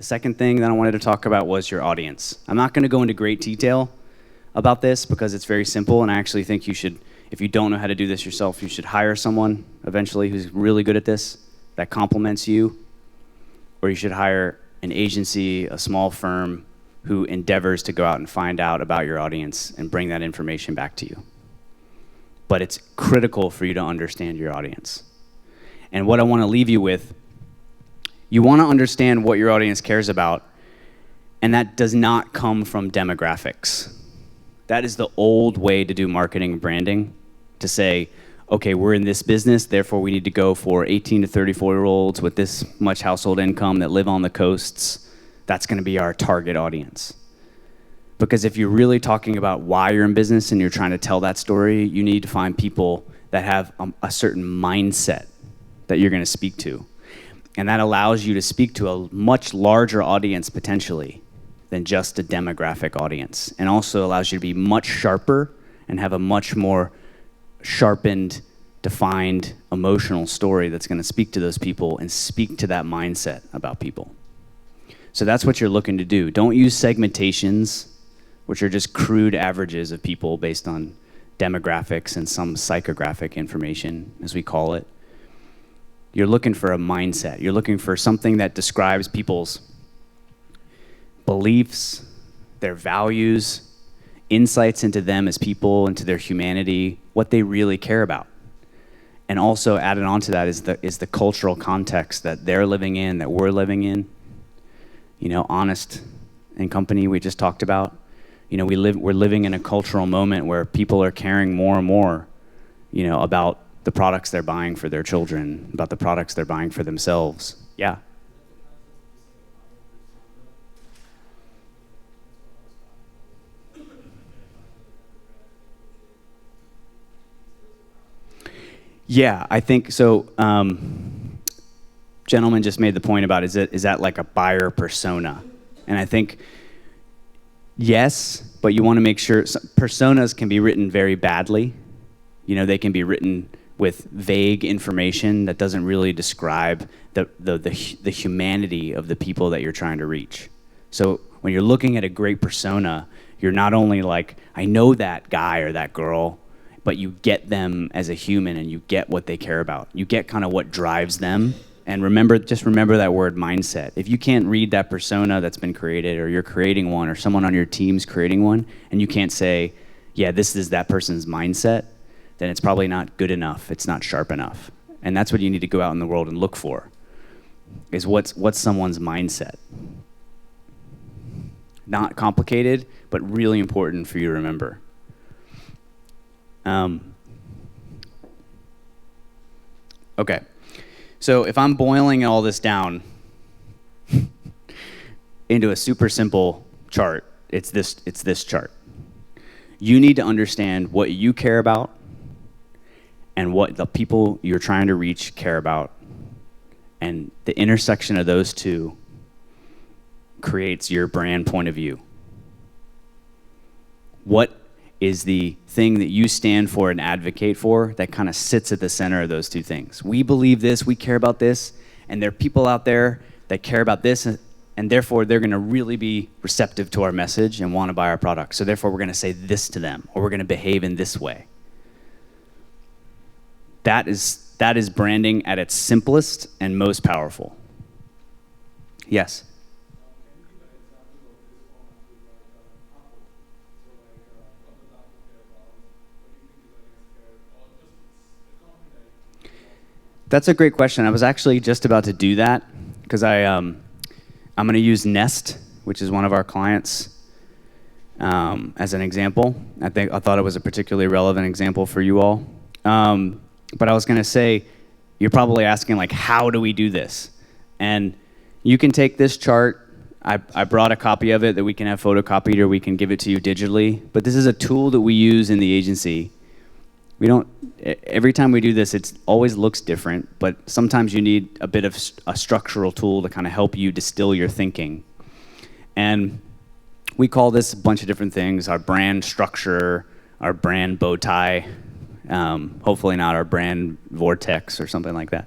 The second thing that I wanted to talk about was your audience. I'm not going to go into great detail about this because it's very simple, and I actually think you should, if you don't know how to do this yourself, you should hire someone eventually who's really good at this, that complements you, or you should hire an agency, a small firm who endeavors to go out and find out about your audience and bring that information back to you. But it's critical for you to understand your audience. And what I want to leave you with, you want to understand what your audience cares about, and that does not come from demographics. That is the old way to do marketing and branding, to say, okay, we're in this business, therefore we need to go for 18 to 34-year-olds with this much household income that live on the coasts. That's going to be our target audience. Because if you're really talking about why you're in business and you're trying to tell that story, you need to find people that have a certain mindset that you're going to speak to. And that allows you to speak to a much larger audience potentially than just a demographic audience, and also allows you to be much sharper and have a much more sharpened, defined emotional story that's going to speak to those people and speak to that mindset about people. So that's what you're looking to do. Don't use segmentations, which are just crude averages of people based on demographics and some psychographic information, as we call it. You're looking for a mindset. You're looking for something that describes people's beliefs, their values, insights into them as people, into their humanity, what they really care about. And also added on to that is the cultural context that they're living in, that we're living in. You know, Honest and Company we just talked about. You know, we're living in a cultural moment where people are caring more and more, you know, about the products they're buying for their children, about the products they're buying for themselves. Yeah. Yeah, I think so. Gentleman just made the point about is that like a buyer persona? And I think yes, but you want to make sure personas can be written very badly. You know, they can be written with vague information that doesn't really describe the humanity of the people that you're trying to reach. So when you're looking at a great persona, you're not only like, I know that guy or that girl, but you get them as a human and you get what they care about. You get kind of what drives them. And just remember that word mindset. If you can't read that persona that's been created, or you're creating one, or someone on your team's creating one, and you can't say, yeah, this is that person's mindset, then it's probably not good enough. It's not sharp enough. And that's what you need to go out in the world and look for, is what's someone's mindset. Not complicated, but really important for you to remember. Okay, so if I'm boiling all this down into a super simple chart, it's this chart. You need to understand what you care about and what the people you're trying to reach care about, and the intersection of those two creates your brand point of view. What is the thing that you stand for and advocate for that kind of sits at the center of those two things? We believe this, we care about this, and there are people out there that care about this, and therefore they're going to really be receptive to our message and want to buy our product. So therefore we're going to say this to them, or we're going to behave in this way. That is branding at its simplest and most powerful. Yes? That's a great question. I was actually just about to do that because I'm going to use Nest, which is one of our clients, as an example. I thought it was a particularly relevant example for you all. But I was going to say, you're probably asking, like, how do we do this? And you can take this chart. I brought a copy of it that we can have photocopied, or we can give it to you digitally. But this is a tool that we use in the agency. Every time we do this, it always looks different, but sometimes you need a bit of a structural tool to kind of help you distill your thinking. And we call this a bunch of different things: our brand structure, our brand bow tie, hopefully not our brand vortex or something like that.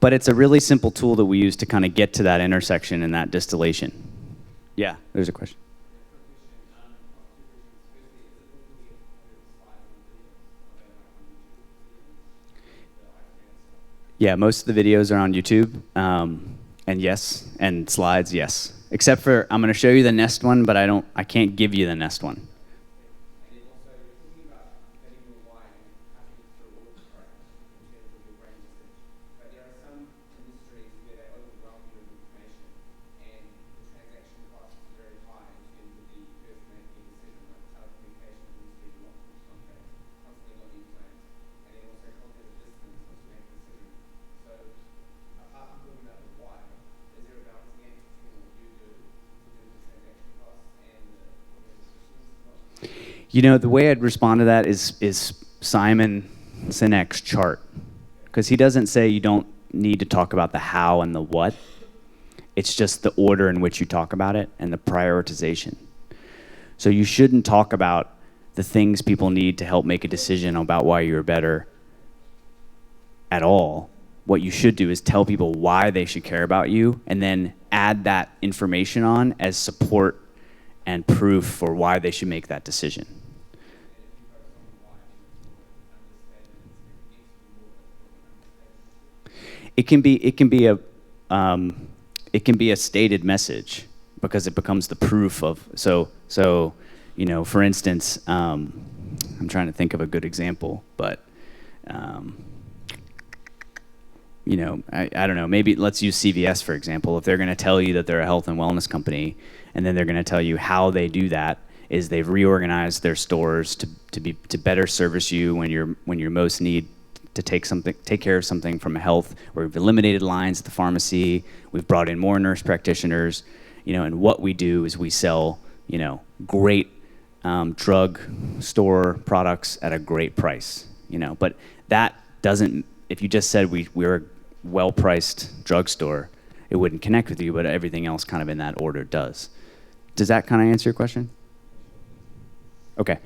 But it's a really simple tool that we use to kind of get to that intersection and that distillation. Yeah, there's a question. Yeah, most of the videos are on YouTube, and yes, and slides, yes. Except for, I'm going to show you the Nest one, but I can't give you the Nest one. You know, the way I'd respond to that is Simon Sinek's chart. Because he doesn't say you don't need to talk about the how and the what. It's just the order in which you talk about it and the prioritization. So you shouldn't talk about the things people need to help make a decision about why you're better at all. What you should do is tell people why they should care about you and then add that information on as support and proof for why they should make that decision. It can be a stated message because it becomes the proof of so you know, for instance, I'm trying to think of a good example, but you know, I don't know, maybe let's use CVS for example. If they're going to tell you that they're a health and wellness company, and then they're going to tell you how they do that is they've reorganized their stores to better service you when you're most need to take care of something from a health, where we've eliminated lines at the pharmacy, we've brought in more nurse practitioners, you know, and what we do is we sell, you know, great drug store products at a great price, you know, but that doesn't, if you just said we're a well-priced drugstore, it wouldn't connect with you, but everything else kind of in that order does. Does that kind of answer your question? Okay.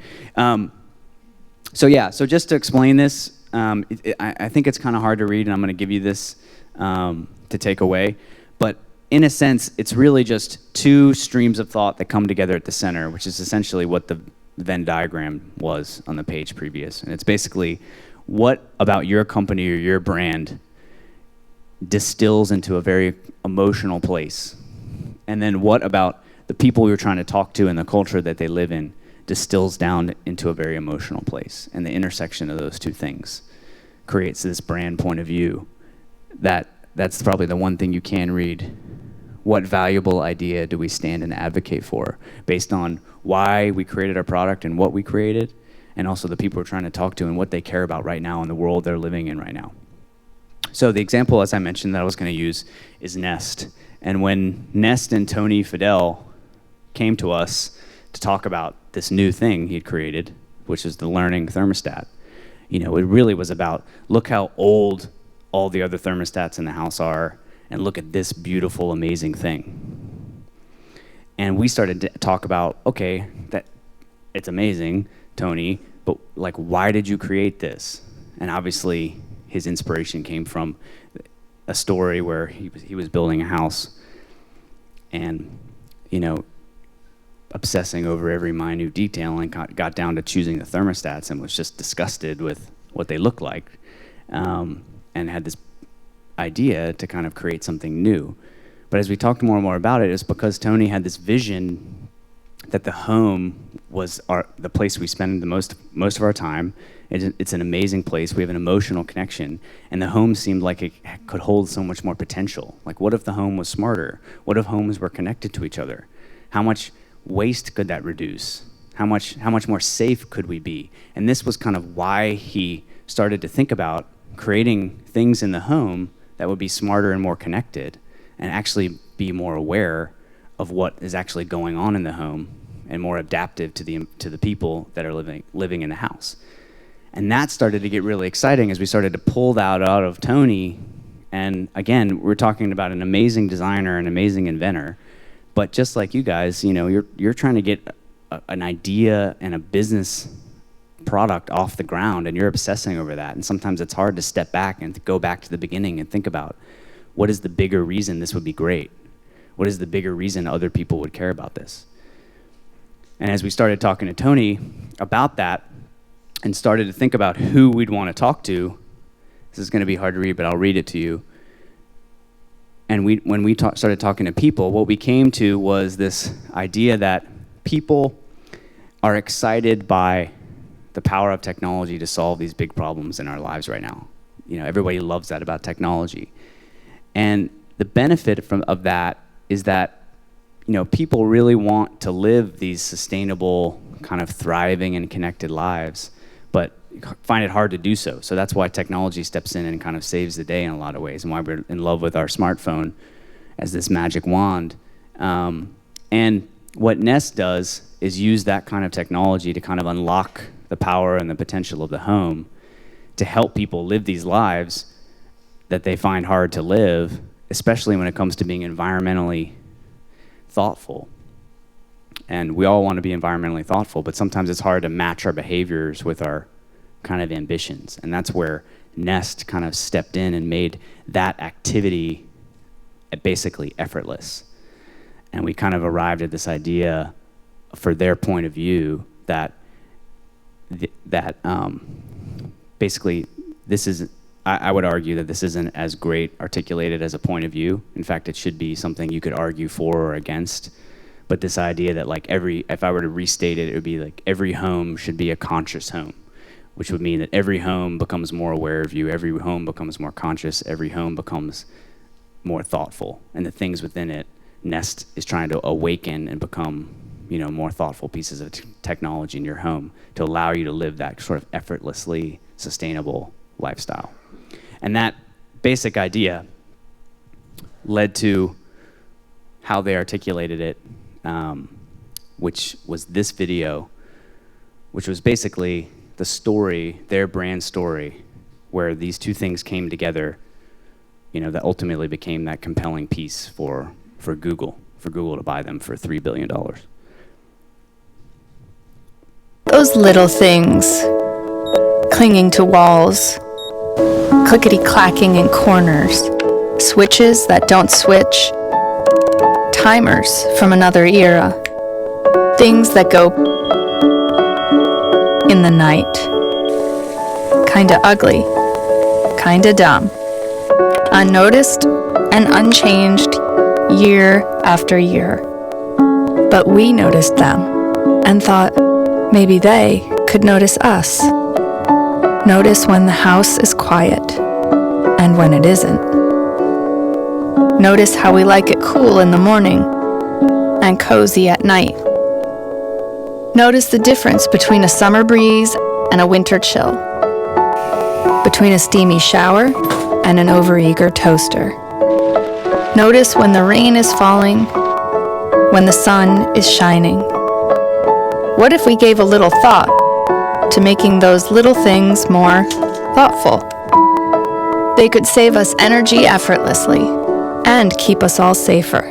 So yeah, so just to explain this, I think it's kind of hard to read, and I'm going to give you this to take away. But in a sense, it's really just two streams of thought that come together at the center, which is essentially what the Venn diagram was on the page previous. And it's basically what about your company or your brand distills into a very emotional place. And then what about the people you're trying to talk to and the culture that they live in distills down into a very emotional place. And the intersection of those two things creates this brand point of view. That's probably the one thing you can read. What valuable idea do we stand and advocate for based on why we created our product and what we created, and also the people we're trying to talk to and what they care about right now in the world they're living in right now. So the example, as I mentioned, that I was going to use is Nest. And when Nest and Tony Fidel came to us to talk about this new thing he'd created, which is the learning thermostat, you know, it really was about, look how old all the other thermostats in the house are, and look at this beautiful, amazing thing. And we started to talk about, okay, that it's amazing, Tony, but like, why did you create this? And obviously, his inspiration came from a story where he was building a house, and you know, obsessing over every minute detail, and got down to choosing the thermostats, and was just disgusted with what they looked like, and had this idea to kind of create something new. But as we talked more and more about it, it's because Tony had this vision that the home was the place we spend the most of our time. It's an amazing place. We have an emotional connection, and the home seemed like it could hold so much more potential. Like, what if the home was smarter? What if homes were connected to each other? How much waste could that reduce? How much more safe could we be? And this was kind of why he started to think about creating things in the home that would be smarter and more connected, and actually be more aware of what is actually going on in the home, and more adaptive to the people that are living in the house. And that started to get really exciting as we started to pull that out of Tony. And again, we're talking about an amazing designer, an amazing inventor, but just like you guys, you know, you're trying to get an idea and a business product off the ground, and you're obsessing over that. And sometimes it's hard to step back and go back to the beginning and think about what is the bigger reason this would be great? What is the bigger reason other people would care about this? And as we started talking to Tony about that and started to think about who we'd want to talk to, this is going to be hard to read, but I'll read it to you. And when we started talking to people, what we came to was this idea that people are excited by the power of technology to solve these big problems in our lives right now. You know, everybody loves that about technology. And the benefit of that is that, you know, people really want to live these sustainable, kind of thriving and connected lives, but find it hard to do so. So that's why technology steps in and kind of saves the day in a lot of ways, and why we're in love with our smartphone as this magic wand. And what Nest does is use that kind of technology to kind of unlock the power and the potential of the home to help people live these lives that they find hard to live, especially when it comes to being environmentally thoughtful. And we all want to be environmentally thoughtful, but sometimes it's hard to match our behaviors with our kind of ambitions. And that's where Nest kind of stepped in and made that activity basically effortless. And we kind of arrived at this idea for their point of view that basically this is, I would argue that this isn't as great articulated as a point of view. In fact, it should be something you could argue for or against. But this idea that like if I were to restate it, it would be like every home should be a conscious home, which would mean that every home becomes more aware of you, every home becomes more conscious, every home becomes more thoughtful. And the things within it, Nest is trying to awaken and become, you know, more thoughtful pieces of technology in your home to allow you to live that sort of effortlessly sustainable lifestyle. And that basic idea led to how they articulated it, which was this video, which was basically the story, their brand story, where these two things came together, you know, that ultimately became that compelling piece for Google to buy them for $3 billion. Those little things, clinging to walls, clickety-clacking in corners, switches that don't switch, timers from another era, things that go in the night. Kinda ugly, kinda dumb, unnoticed and unchanged year after year. But we noticed them and thought maybe they could notice us. Notice when the house is quiet and when it isn't. Notice how we like it cool in the morning and cozy at night. Notice the difference between a summer breeze and a winter chill, between a steamy shower and an overeager toaster. Notice when the rain is falling, when the sun is shining. What if we gave a little thought to making those little things more thoughtful? They could save us energy effortlessly and keep us all safer,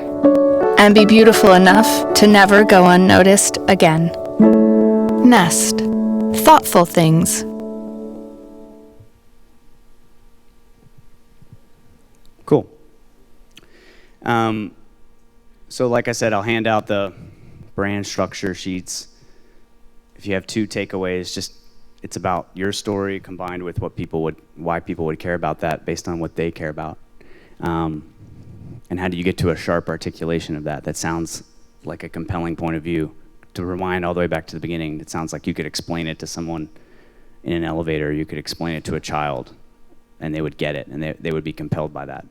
and be beautiful enough to never go unnoticed again. Nest. Thoughtful things. Cool. So like I said, I'll hand out the brand structure sheets. If you have two takeaways, just it's about your story combined with why people would care about that based on what they care about. And how do you get to a sharp articulation of that sounds like a compelling point of view? To rewind all the way back to the beginning, it sounds like you could explain it to someone in an elevator, you could explain it to a child, and they would get it, and they would be compelled by that.